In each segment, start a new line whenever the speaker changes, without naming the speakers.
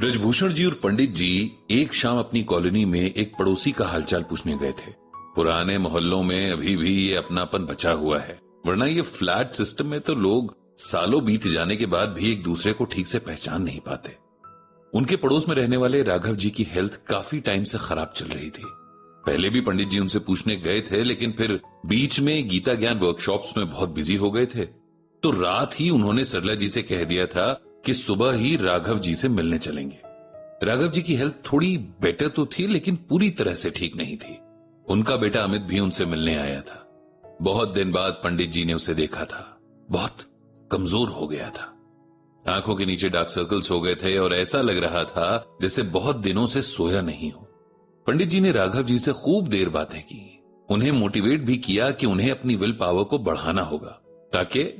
ब्रजभूषण जी और पंडित जी एक शाम अपनी कॉलोनी में एक पड़ोसी का हालचाल पूछने गए थे। पुराने मोहल्लों में अभी भी ये अपनापन बचा हुआ है, वरना ये फ्लैट सिस्टम में तो लोग सालों बीत जाने के बाद भी एक दूसरे को ठीक से पहचान नहीं पाते। उनके पड़ोस में रहने वाले राघव जी की हेल्थ काफी टाइम से खराब चल रही थी। पहले भी पंडित जी उनसे पूछने गए थे, लेकिन फिर बीच में गीता ज्ञान वर्कशॉप्स में बहुत बिजी हो गए थे। तो रात ही उन्होंने सरला जी से कह दिया था कि सुबह ही राघव जी से मिलने चलेंगे। राघव जी की हेल्थ थोड़ी बेटर तो थी, लेकिन पूरी तरह से ठीक नहीं थी। उनका बेटा अमित भी उनसे मिलने आया था। बहुत दिन बाद पंडित जी ने उसे देखा था। बहुत कमजोर हो गया था, आंखों के नीचे डार्क सर्कल्स हो गए थे और ऐसा लग रहा था जैसे बहुत दिनों से सोया नहीं हो। पंडित जी ने राघव जी से खूब देर बातें की, उन्हें मोटिवेट भी किया कि उन्हें अपनी विल पावर को बढ़ाना होगा ताकि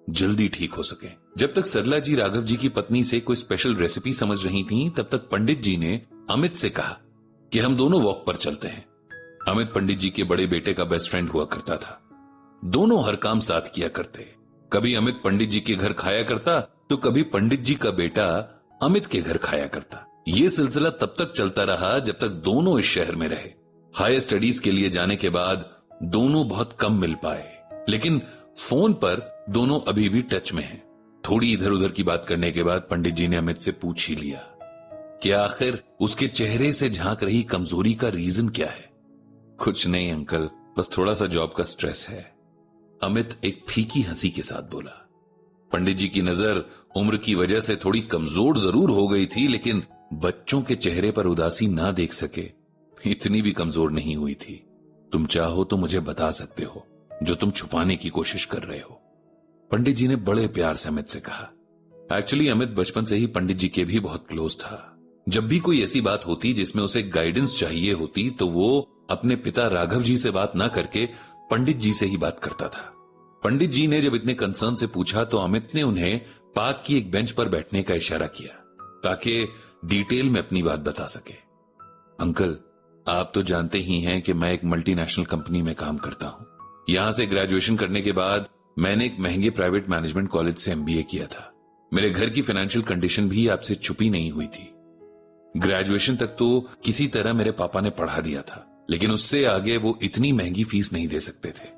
जल्दी ठीक हो सके। जब तक सरला जी राघव जी की पत्नी से कोई स्पेशल रेसिपी समझ रही थीं, तब तक पंडित जी ने अमित से कहा कि हम दोनों वॉक पर चलते हैं। अमित पंडित जी के बड़े बेटे का बेस्ट फ्रेंड हुआ करता था। दोनों हर काम साथ किया करते। कभी अमित पंडित जी के घर खाया करता तो कभी पंडित जी का बेटा अमित के घर खाया करता। यह सिलसिला तब तक चलता रहा जब तक दोनों इस शहर में रहे। हायर स्टडीज के लिए जाने के बाद दोनों बहुत कम मिल पाए, लेकिन फोन पर दोनों अभी भी टच में हैं। थोड़ी इधर उधर की बात करने के बाद पंडित जी ने अमित से पूछ ही लिया कि आखिर उसके चेहरे से झांक रही कमजोरी का रीजन क्या है। कुछ नहीं अंकल, बस थोड़ा सा जॉब का स्ट्रेस है, अमित एक फीकी हंसी के साथ बोला। पंडित जी की नजर उम्र की वजह से थोड़ी कमजोर जरूर हो गई थी, लेकिन बच्चों के चेहरे पर उदासी ना देख सके इतनी भी कमजोर नहीं हुई थी। तुम चाहो तो मुझे बता सकते हो जो तुम छुपाने की कोशिश कर रहे हो, पंडित जी ने बड़े प्यार से अमित से कहा। एक्चुअली अमित बचपन से ही पंडित जी के भी बहुत क्लोज था। जब भी कोई ऐसी बात होती जिसमें उसे गाइडेंस चाहिए होती तो वो अपने पिता राघव जी से बात ना करके पंडित जी से ही बात करता था। पंडित जी ने जब इतने कंसर्न से पूछा तो अमित ने उन्हें पार्क की एक बेंच पर बैठने का इशारा किया ताकि डिटेल में अपनी बात बता सके। अंकल, आप तो जानते ही हैं कि मैं एक मल्टीनेशनल कंपनी में काम करता हूं। यहां से ग्रेजुएशन करने के बाद मैंने एक महंगे प्राइवेट मैनेजमेंट कॉलेज से एमबीए किया था। मेरे घर की फाइनेंशियल कंडीशन भी आपसे छुपी नहीं हुई थी। ग्रेजुएशन तक तो किसी तरह मेरे पापा ने पढ़ा दिया था, लेकिन उससे आगे वो इतनी महंगी फीस नहीं दे सकते थे।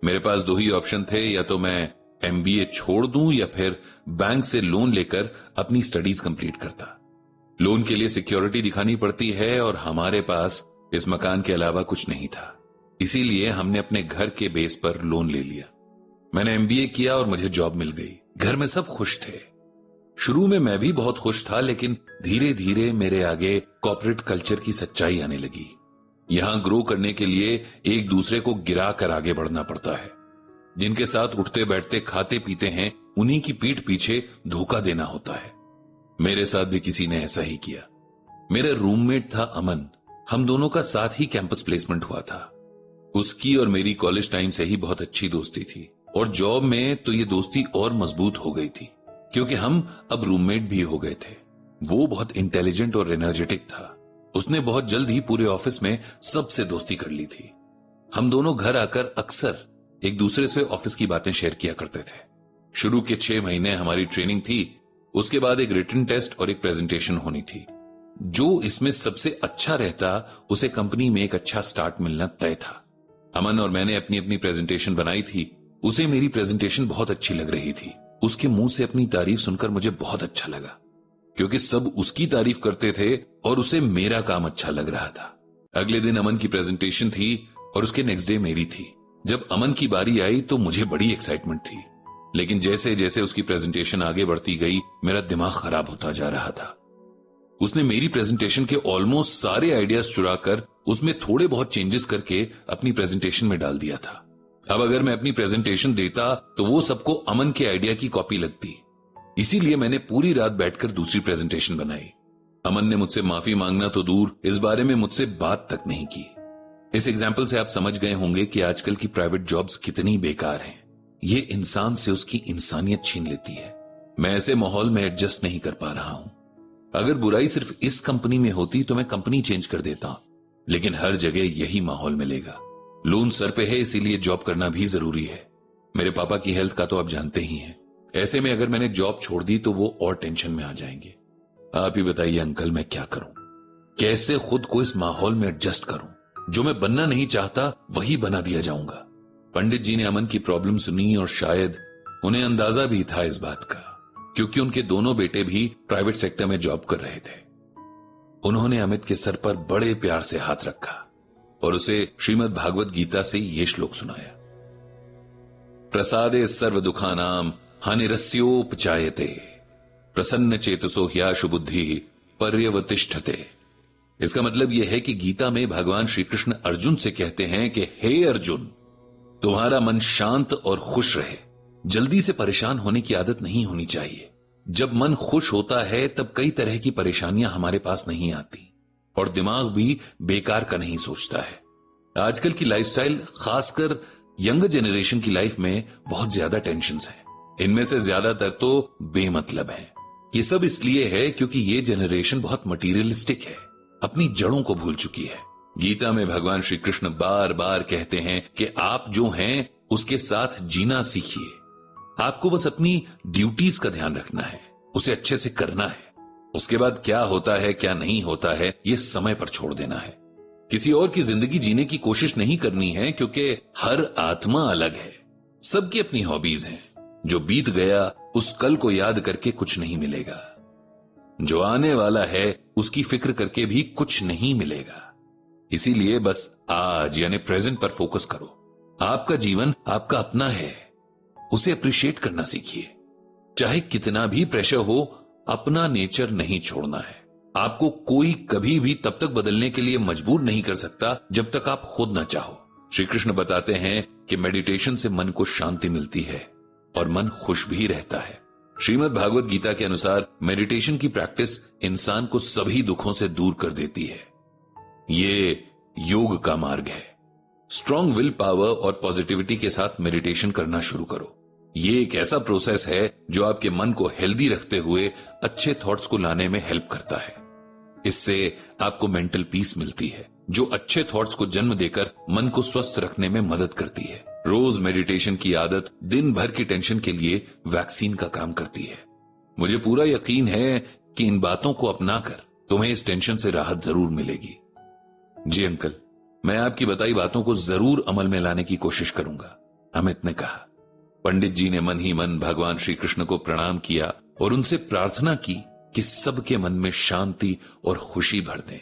मेरे पास दो ही ऑप्शन थे, या तो मैं एमबीए छोड़ दूं या फिर बैंक से लोन लेकर अपनी स्टडीज कंप्लीट करता। लोन के लिए सिक्योरिटी दिखानी पड़ती है और हमारे पास इस मकान के अलावा कुछ नहीं था, इसीलिए हमने अपने घर के बेस पर लोन ले लिया। मैंने एमबीए किया और मुझे जॉब मिल गई। घर में सब खुश थे। शुरू में मैं भी बहुत खुश था, लेकिन धीरे धीरे मेरे आगे कॉर्पोरेट कल्चर की सच्चाई आने लगी। यहां ग्रो करने के लिए एक दूसरे को गिरा कर आगे बढ़ना पड़ता है। जिनके साथ उठते बैठते खाते पीते हैं उन्हीं की पीठ पीछे धोखा देना होता है। मेरे साथ भी किसी ने ऐसा ही किया। मेरा रूममेट था अमन। हम दोनों का साथ ही कैंपस प्लेसमेंट हुआ था। उसकी और मेरी कॉलेज टाइम से ही बहुत अच्छी दोस्ती थी और जॉब में तो ये दोस्ती और मजबूत हो गई थी क्योंकि हम अब रूममेट भी हो गए थे। वो बहुत इंटेलिजेंट और एनर्जेटिक था। उसने बहुत जल्द ही पूरे ऑफिस में सबसे दोस्ती कर ली थी। हम दोनों घर आकर अक्सर एक दूसरे से ऑफिस की बातें शेयर किया करते थे। शुरू के 6 महीने हमारी ट्रेनिंग थी, उसके बाद एक रिटन टेस्ट और एक प्रेजेंटेशन होनी थी। जो इसमें सबसे अच्छा रहता उसे कंपनी में एक अच्छा स्टार्ट मिलना तय था। अमन और मैंने अपनी अपनी प्रेजेंटेशन बनाई थी। उसे मेरी प्रेजेंटेशन बहुत अच्छी लग रही थी। उसके मुंह से अपनी तारीफ सुनकर मुझे बहुत अच्छा लगा क्योंकि सब उसकी तारीफ करते थे और उसे मेरा काम अच्छा लग रहा था। अगले दिन अमन की प्रेजेंटेशन थी और उसके नेक्स्ट डे मेरी थी। जब अमन की बारी आई तो मुझे बड़ी एक्साइटमेंट थी, लेकिन जैसे जैसे उसकी प्रेजेंटेशन आगे बढ़ती गई मेरा दिमाग खराब होता जा रहा था। उसने मेरी प्रेजेंटेशन के ऑलमोस्ट सारे आइडियाज चुराकर उसमें थोड़े बहुत चेंजेस करके अपनी प्रेजेंटेशन में डाल दिया था। अब अगर मैं अपनी प्रेजेंटेशन देता तो वो सबको अमन के आइडिया की कॉपी लगती। इसीलिए मैंने पूरी रात बैठकर दूसरी प्रेजेंटेशन बनाई। अमन ने मुझसे माफी मांगना तो दूर, इस बारे में मुझसे बात तक नहीं की। इस एग्जाम्पल से आप समझ गए होंगे कि आजकल की प्राइवेट जॉब्स कितनी बेकार हैं। ये इंसान से उसकी इंसानियत छीन लेती है। मैं ऐसे माहौल में एडजस्ट नहीं कर पा रहा हूं। अगर बुराई सिर्फ इस कंपनी में होती तो मैं कंपनी चेंज कर देता, लेकिन हर जगह यही माहौल मिलेगा। लोन सर पे है, इसीलिए जॉब करना भी जरूरी है। मेरे पापा की हेल्थ का तो आप जानते ही हैं। ऐसे में अगर मैंने जॉब छोड़ दी तो वो और टेंशन में आ जाएंगे। आप ही बताइए अंकल, मैं क्या करूं? कैसे खुद को इस माहौल में एडजस्ट करूं? जो मैं बनना नहीं चाहता वही बना दिया जाऊंगा। पंडित जी ने अमन की प्रॉब्लम सुनी और शायद उन्हें अंदाजा भी था इस बात का, क्योंकि उनके दोनों बेटे भी प्राइवेट सेक्टर में जॉब कर रहे थे। उन्होंने अमित के सर पर बड़े प्यार से हाथ रखा और उसे श्रीमद् भागवत गीता से ये श्लोक सुनाया। प्रसादे सर्व दुखानाम हानिरस्योपचायते प्रसन्न चेतसो ह्याशु बुद्धि पर्यवतिष्ठते। इसका मतलब यह है कि गीता में भगवान श्री कृष्ण अर्जुन से कहते हैं कि हे अर्जुन, तुम्हारा मन शांत और खुश रहे। जल्दी से परेशान होने की आदत नहीं होनी चाहिए। जब मन खुश होता है तब कई तरह की परेशानियां हमारे पास नहीं आती और दिमाग भी बेकार का नहीं सोचता है। आजकल की लाइफस्टाइल, खासकर यंगर जनरेशन की लाइफ में बहुत ज्यादा टेंशन्स हैं। इनमें से ज्यादातर तो बेमतलब है। ये सब इसलिए है क्योंकि ये जनरेशन बहुत मटीरियलिस्टिक है, अपनी जड़ों को भूल चुकी है। गीता में भगवान श्री कृष्ण बार बार कहते हैं कि आप जो हैं उसके साथ जीना सीखिए। आपको बस अपनी ड्यूटीज का ध्यान रखना है, उसे अच्छे से करना है। उसके बाद क्या होता है क्या नहीं होता है ये समय पर छोड़ देना है। किसी और की जिंदगी जीने की कोशिश नहीं करनी है, क्योंकि हर आत्मा अलग है। सबकी अपनी हॉबीज हैं। जो बीत गया उस कल को याद करके कुछ नहीं मिलेगा। जो आने वाला है उसकी फिक्र करके भी कुछ नहीं मिलेगा। इसीलिए बस आज यानी प्रेजेंट पर फोकस करो। आपका जीवन आपका अपना है, उसे अप्रिशिएट करना सीखिए। चाहे कितना भी प्रेशर हो, अपना नेचर नहीं छोड़ना है। आपको कोई कभी भी तब तक बदलने के लिए मजबूर नहीं कर सकता जब तक आप खुद ना चाहो। श्री कृष्ण बताते हैं कि मेडिटेशन से मन को शांति मिलती है और मन खुश भी रहता है। श्रीमद् भागवत गीता के अनुसार मेडिटेशन की प्रैक्टिस इंसान को सभी दुखों से दूर कर देती है। ये योग का मार्ग है। स्ट्रॉन्ग विल पावर और पॉजिटिविटी के साथ मेडिटेशन करना शुरू करो। ये एक ऐसा प्रोसेस है जो आपके मन को हेल्दी रखते हुए अच्छे थॉट्स को लाने में हेल्प करता है। इससे आपको मेंटल पीस मिलती है, जो अच्छे थॉट्स को जन्म देकर मन को स्वस्थ रखने में मदद करती है। रोज मेडिटेशन की आदत दिन भर की टेंशन के लिए वैक्सीन का काम करती है। मुझे पूरा यकीन है कि इन बातों को अपनाकर तुम्हें इस टेंशन से राहत जरूर मिलेगी। जी अंकल, मैं आपकी बताई बातों को जरूर अमल में लाने की कोशिश करूंगा, अमित ने कहा। पंडित जी ने मन ही मन भगवान श्री कृष्ण को प्रणाम किया और उनसे प्रार्थना की कि सबके मन में शांति और खुशी भर दें।